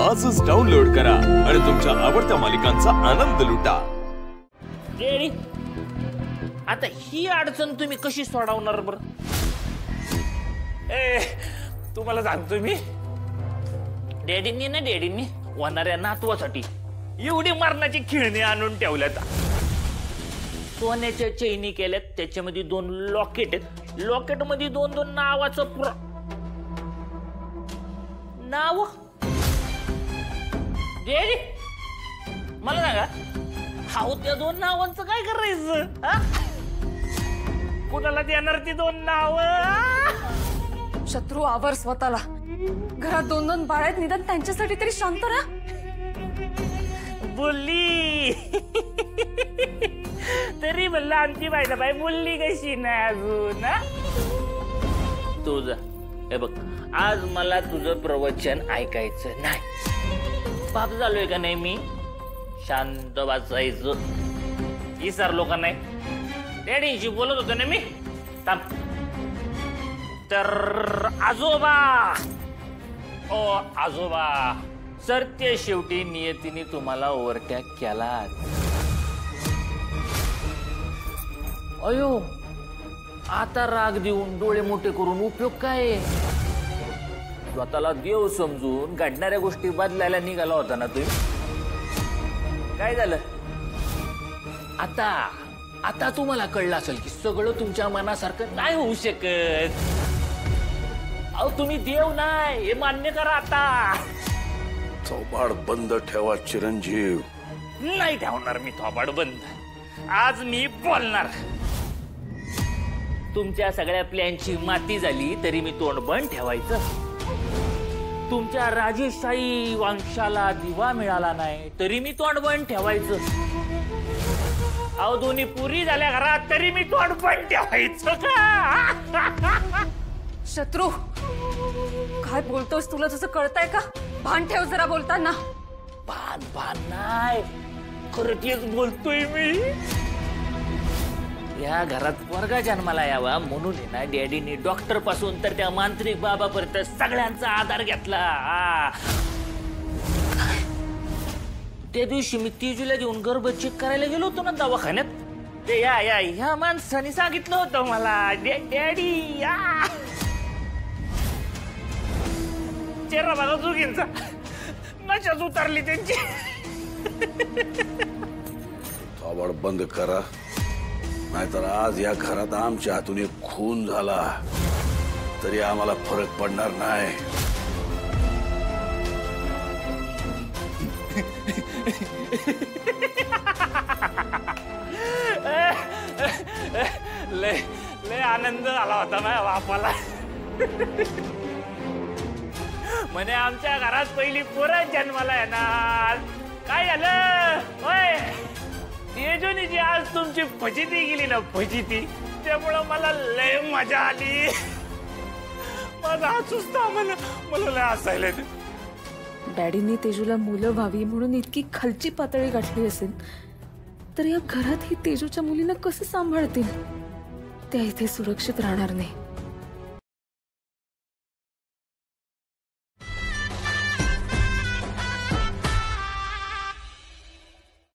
आजच डाउनलोड करा आणि तुमच्या आवडत्या मालिकांचा आनंद लुटा। आता ही अडचण तुम्ही कशी सोडवणार बर? तुम्हाला सांगतो मी, डॅडींनी होणाऱ्या नातवासाठी एवढी मरणाची खेळणी आणून ठेवल्यात। सोन्याच्या चैनी केल्यात, त्याच्यामध्ये 2 लॉकेट आहेत, लॉकेट मध्ये 2 नावाचं नाव। डॅडी मला सांगा, हाऊ त्या 2 नावांचं काय करायचं? कुणाला देणार ती 2 नाव? शत्रू आवर स्वतःला, घरात 2 बाळ आहेत, निदान त्यांच्यासाठी तरी शांत राहा। बोलली तरी म्हणलं आमची बाई बोलली कशी नाही अजून? तुझं हे बघ, आज मला तुझं प्रवचन ऐकायचं नाही। पाप झालोय का नाही मी? शांत वाचायचं। विसरलो का नाही? डॅडीशी बोलत होतो ना मी। थांब। तर आजोबा, ओ आजोबा, सरते शेवटी नियतीने तुम्हाला ओव्हरटॅक केला। अयो, आता राग देऊन डोळे मोठे करून उपयोग काय? स्वतःला देव समजून घडणाऱ्या गोष्टी बदलायला निघाला होता ना तुम्ही। काय झालं? आता तुम्हाला कळलं असेल की सगळं तुमच्या मनासारखं नाही होऊ शकत। अहो तुम्ही देव नाही हे मान्य करा आता। थोबाड बंद ठेवा चिरंजीव। नाही ठेवणार मी थोबाड बंद, आज मी बोलणार। तुमच्या सगळ्या प्लॅनची माती झाली तरी मी तोंड बंद ठेवायचं। तुमच्या राजेशाही वंशाला दिवा मिळाला नाही तरी मी तोंड बंद ठेवायचं। अहो दोन्ही पुरी झाल्या घरात तरी मी तोंड बंद ठेवायचं का? शत्रू काय बोलतोस? तुला जसं कळतंय का? भान ठेव जरा बोलताना। भान नाही, खरं तेच बोलतोय मी। या घरात पोरगा जन्माला यावा म्हणून ना डॅडीने डॉक्टर पासून तर त्या मांत्रिक बाबापर्यंत सगळ्यांचा आधार घेतला। त्या दिवशी मी तेजूला घेऊन गर्भ चेक करायला गेलो होतो ना दवाखान्यात, ते या माणसाने सांगितलं होतं मला, डॅडी चेहरा बघा चुकींचा, नशाच उतरली त्यांची। थोबाड बंद करा, नाहीतर आज या घरात आमच्या हातून एक खून झाला तरी आम्हाला फरक पडणार नाही। लय आनंद झाला होता माझ्या बापाला। म्हणे आमच्या घरात पहिली पोरं जन्माला येणार। काय झालं? होय, तेजूनीची आज तुमची फजिती गेली ना, फजिती, त्यामुळं मला लय मजा आली। माझा सुस्ता मला लय हसायला येतं। डॅडींनी तेजूला मुलं व्हावी म्हणून इतकी खालची पातळी गाठली असेल तर या घरात ही तेजूच्या मुलींना कसं सांभाळतील? त्या इथे सुरक्षित राहणार नाही।